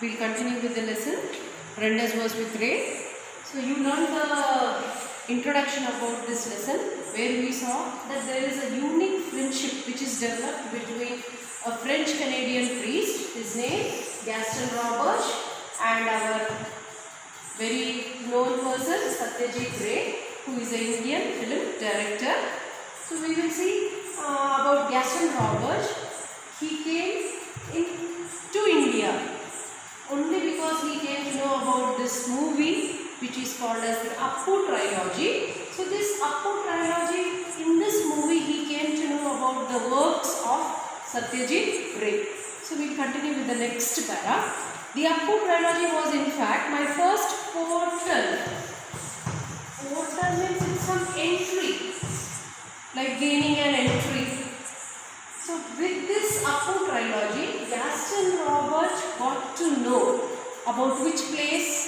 We'll continue with the lesson. Renders verse with Ray. So you learned the introduction about this lesson, where we saw that there is a unique friendship which is developed between a French Canadian priest, his name Gaston Roberge, and our very known person Satyajit Ray, who is an Indian film director. So we will see about Gaston Roberge. He came to India only because he came to know about this movie which is called as the Appu trilogy. So this Appu trilogy, in this movie he came to know about the works of Satyajit Ray. So we continue with the next para. The Appu trilogy was in fact my first portal. Portal means it's some entry, like gaining an entry. So with this Appu trilogy, Gaston Roberge got to know about which place?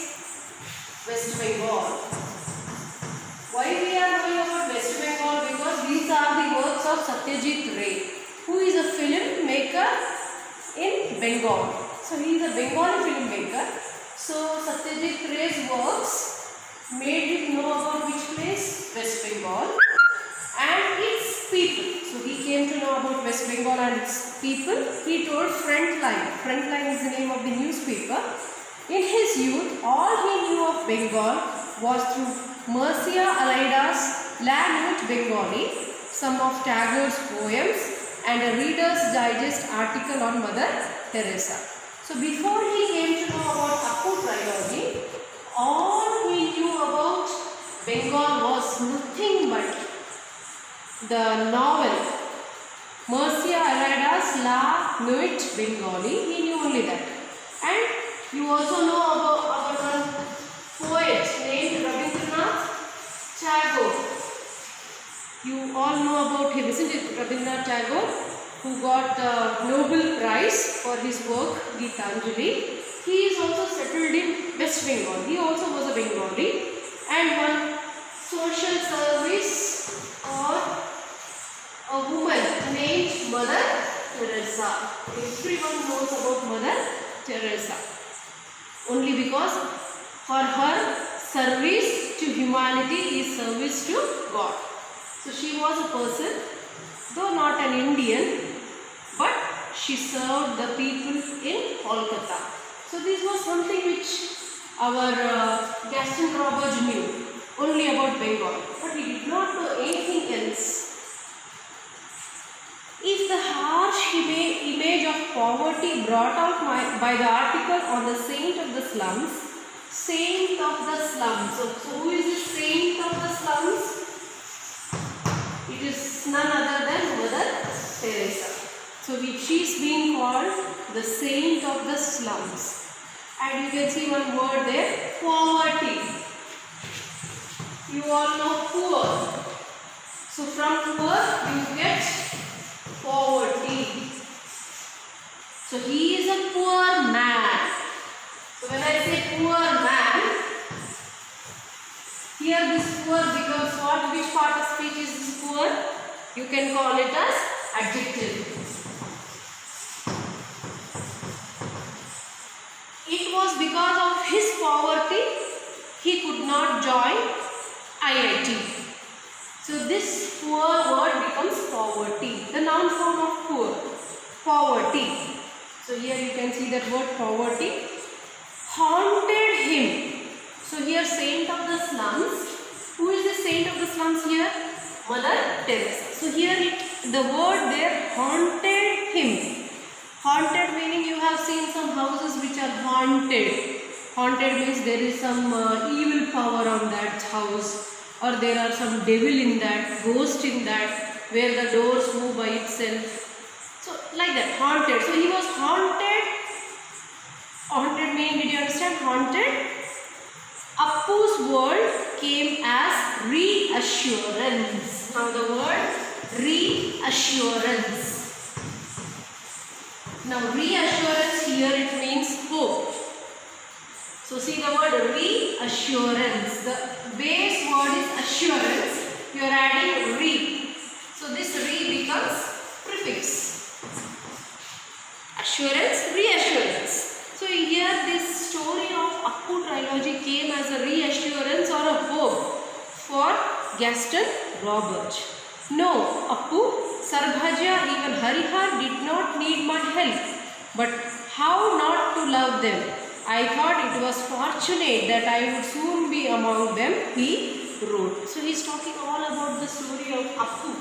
West Bengal. Why we are knowing about West Bengal? Because these are the works of Satyajit Ray, who is a filmmaker in Bengal. So he is a Bengali filmmaker. So Satyajit Ray's works made him know about which place? West Bengal and its people. So he came to know about West Bengal and its people. He told Frontline. Frontline is the name of the newspaper. In his youth, all he knew of Bengal was through Mircea Eliade's La Nuit Bengali, some of Tagore's poems, and a Reader's Digest article on Mother Teresa. So before he came to know about Appu trilogy, all he knew about Bengal was nothing but the novel Mircea Eliade's La Nuit Bengali. He knew only that. And you also know about a poet named Rabindranath Tagore. You all know about him, isn't it? Rabindranath Tagore, who got the Nobel Prize for his work Gitanjali. He is also settled in West Bengal. He also was a Bengali and one social service or a woman named Mother Teresa. Everyone knows about Mother Teresa only because for her service to humanity is service to God. So she was a person, though not an Indian, but she served the people in Kolkata. So this was something which our Gaston Roberge knew only about Bengal, but he did not know anything else. If the harsh image of poverty brought out by the article on the saint of the slums, saint of the slums. So who is the saint of the slums? It is none other than Mother Teresa. So she is being called the saint of the slums. And you can see one word there, poverty. You all know poor. So from poor you get poverty. So he is a poor man. So when I say poor man, here this poor becomes what? Which part of speech is this poor? You can call it as adjective. It was because of his poverty he could not join IIT. So this poor word becomes poverty, the noun form of poor, poverty. So here you can see that word poverty haunted him. So here saint of the slums. Who is the saint of the slums here? Mother Teresa. So here the word there, haunted him. Haunted meaning you have seen some houses which are haunted. Haunted means there is some evil power on that house, or there are some devil in that, ghost in that, where the doors move by itself. So like that, haunted. So he was haunted. Haunted meaning, did you understand? Haunted. Appu's word came as reassurance. Now the word reassurance. Now reassurance here it means hope. So see the word reassurance. The base word is assurance. You are adding re. So this re becomes prefix. Assurance, reassurance. So here this story of Appu trilogy came as a reassurance or a hope for Gaston Roberge. No, Appu, Sarbhaja, even Harihar did not need my help. But how not to love them? I thought it was fortunate that I would soon be among them, he wrote. So he is talking all about the story of Appu,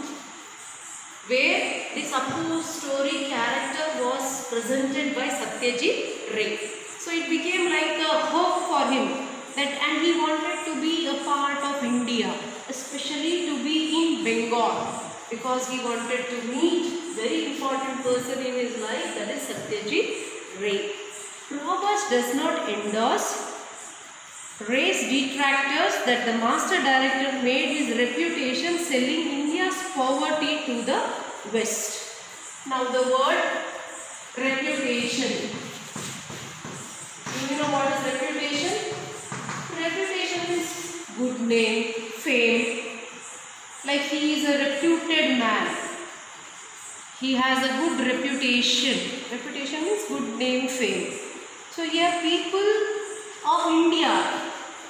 where this Appu story character was presented by Satyajit Ray. So it became like a hope for him that, and he wanted to be a part of India, especially to be in Bengal, because he wanted to meet very important person in his life, that is Satyajit Ray. Roberge does not endorse Ray's detractors that the master director made his reputation selling India's poverty to the West. Now the word reputation. Do you know what is reputation? Reputation is good name, fame. Like he is a reputed man. He has a good reputation. Reputation means good name, fame. So here people of India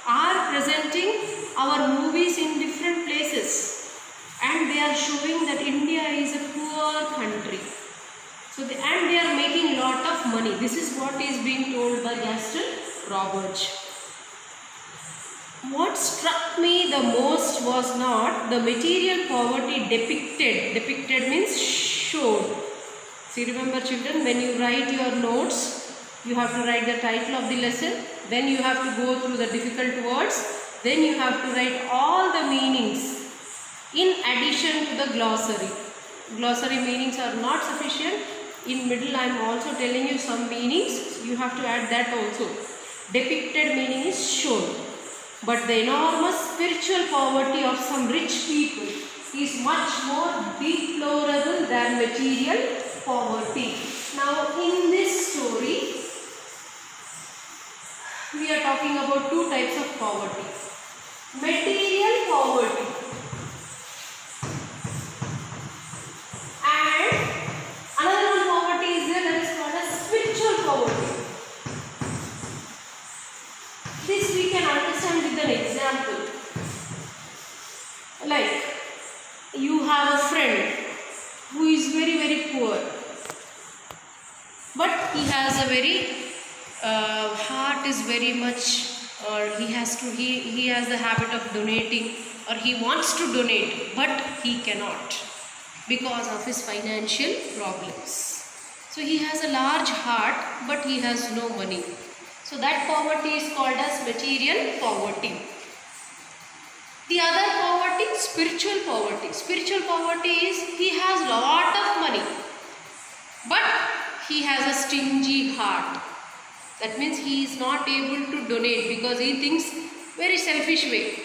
are presenting our movies in different places, and they are showing that India is a poor country. So and they are making lot of money. This is what is being told by Gaston Roberge. What struck me the most was not the material poverty depicted. Depicted means showed. See, remember children, when you write your notes, you have to write the title of the lesson, then you have to go through the difficult words, then you have to write all the meanings in addition to the glossary. Glossary meanings are not sufficient. In middle I am also telling you some meanings, you have to add that also. Depicted meaning is shown. But the enormous spiritual poverty of some rich people is much more deplorable than material poverty. Now in this story, we are talking about two types of poverty. Material poverty and another one poverty is there, that is called as spiritual poverty. This we can understand with an example. Like you have a friend who is very, very poor, but he has a very heart is very much, or he has the habit of donating, or he wants to donate but he cannot because of his financial problems. So he has a large heart but he has no money. So that poverty is called as material poverty. The other poverty, spiritual poverty. Spiritual poverty is he has lot of money but he has a stingy heart. That means he is not able to donate because he thinks very selfish way.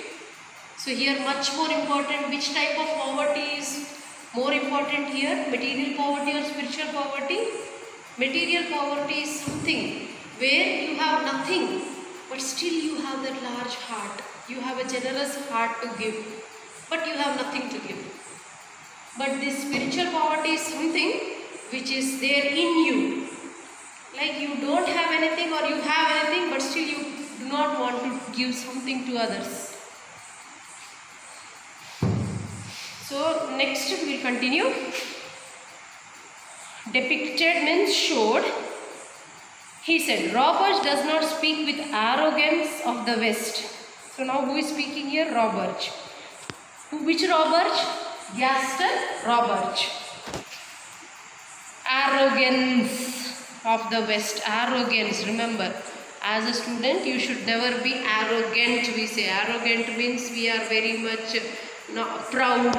So here much more important, which type of poverty is more important here, material poverty or spiritual poverty? Material poverty is something where you have nothing but still you have that large heart. You have a generous heart to give, but you have nothing to give. But this spiritual poverty is something which is there in you. Like you don't have anything or you have anything but still you do not want to give something to others. So next we will continue. Depicted means showed. He said, Roberge does not speak with arrogance of the West. So now who is speaking here? Roberge. Which Roberge? Gaston Roberge. Arrogance of the West. Arrogance. Remember, as a student you should never be arrogant. We say arrogant means we are very much proud,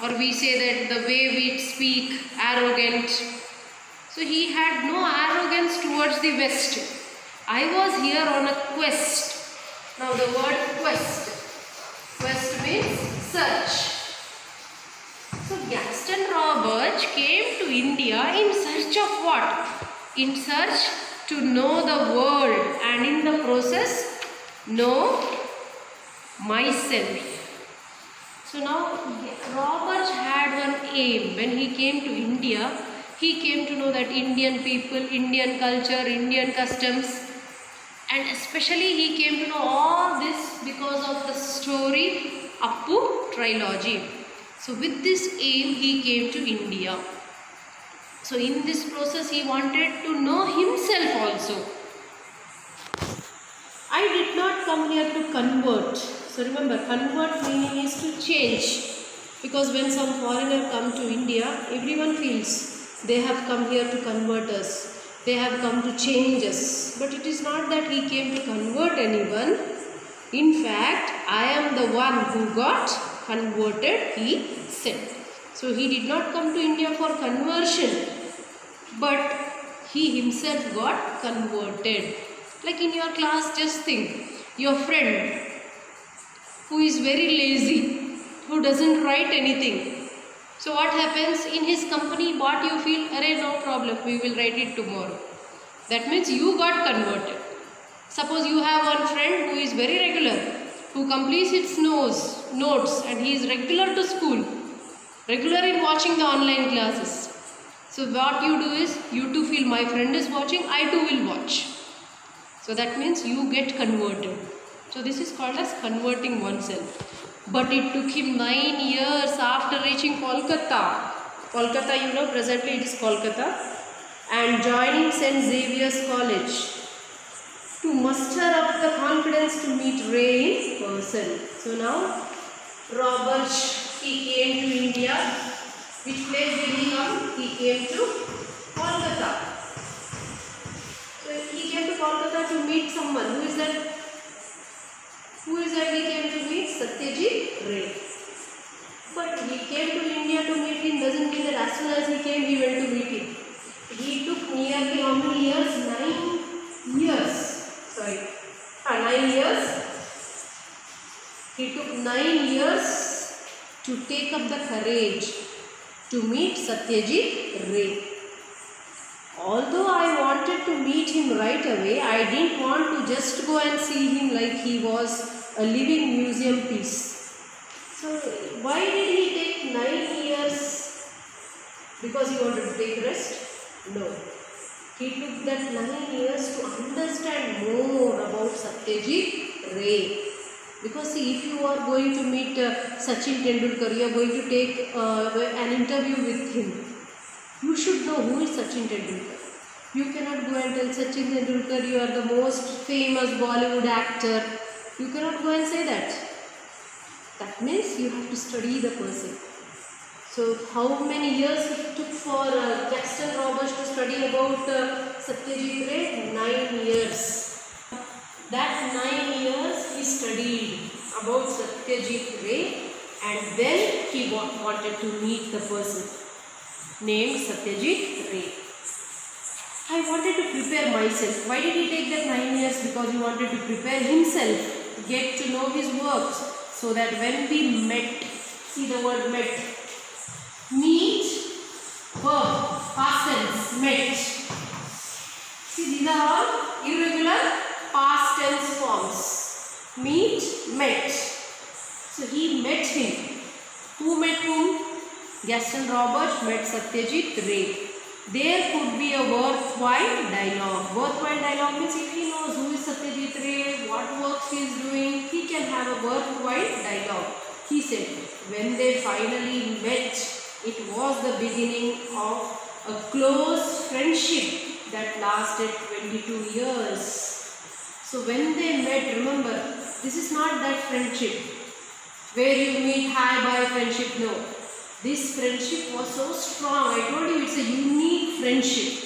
or we say that the way we speak, arrogant. So he had no arrogance towards the West. I was here on a quest. Now the word quest. Quest means search. So Gaston Roberge came to India in search of what? In search to know the world, and in the process know myself. So now Roberge had one aim. When he came to India, he came to know that Indian people, Indian culture, Indian customs, and especially he came to know all this because of the story Appu trilogy. So with this aim he came to India. So in this process he wanted to know himself also. I did not come here to convert. So remember, convert meaning is to change. Because when some foreigner come to India, everyone feels they have come here to convert us. They have come to change us. But it is not that he came to convert anyone. In fact, I am the one who got converted, he said. So he did not come to India for conversion, but he himself got converted. Like in your class, just think, your friend who is very lazy, who doesn't write anything. So what happens in his company? What you feel? Arey, no problem, we will write it tomorrow. That means you got converted. Suppose you have one friend who is very regular, who completes his notes, and he is regular to school, regular in watching the online classes. So what you do is, you too feel my friend is watching, I too will watch. So that means you get converted. So this is called as converting oneself. But it took him 9 years after reaching Kolkata. Kolkata, you know, presently it is Kolkata. And joining St. Xavier's College to muster up the confidence to meet Ray in person. So now, Robert, he came to India. Which place did he come? He came to Kolkata. So he came to Kolkata to meet someone. Who is that? Who is that he came to meet? Satyajit Ray. But he came to India to meet him doesn't mean that as soon as he came, he went to meet him. He took nearly how many years? 9 years. Sorry. 9 years. He took 9 years to take up the courage to meet Satyajit Ray. Although I wanted to meet him right away, I didn't want to just go and see him like he was a living museum piece. So why did he take 9 years? Because he wanted to take rest? No. He took that 9 years to understand more about Satyajit Ray. Because see, if you are going to meet Sachin Tendulkar, you are going to take an interview with him. You should know who is Sachin Tendulkar. You cannot go and tell Sachin Tendulkar you are the most famous Bollywood actor. You cannot go and say that. That means you have to study the person. So how many years it took for Gaston Roberts to study about Satyajit Ray? 9 years. That 9 years he studied about Satyajit Ray, and then he wanted to meet the person named Satyajit Ray. I wanted to prepare myself. Why did he take that 9 years? Because he wanted to prepare himself, get to know his works, so that when we met, see the word met, meet, verb, past tense, met. See, these are all irregular past tense forms. Meet, met. So he met him. Who met whom? Gaston Roberts met Satyajit Ray. There could be a worthwhile dialogue. Worthwhile dialogue means if he knows who is Satyajit Ray, what works he is doing, he can have a worthwhile dialogue. He said, when they finally met, it was the beginning of a close friendship that lasted 22 years. So when they met, remember, this is not that friendship where you meet hi bye friendship, no. This friendship was so strong. I told you it's a unique friendship.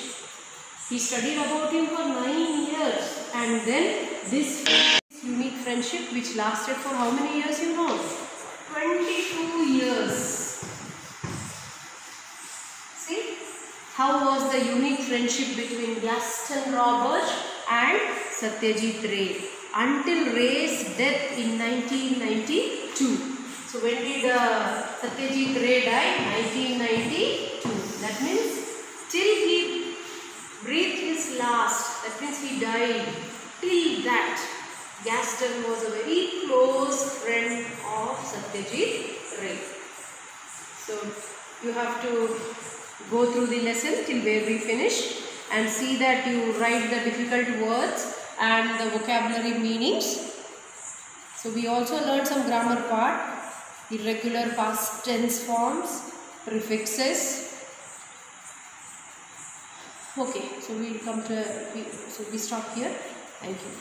He studied about him for 9 years, and then this unique friendship which lasted for how many years you know? 22 years. See? How was the unique friendship between Gaston Roberts and Satyajit Ray until Ray's death in 1992. So when did Satyajit Ray die? 1992. That means till he breathed his last, that means he died. Till that, Gaston was a very close friend of Satyajit Ray. So you have to go through the lesson till where we finish and see that you write the difficult words and the vocabulary meanings. So we also learned some grammar part, irregular past tense forms, prefixes. Okay, so we stop here. Thank you.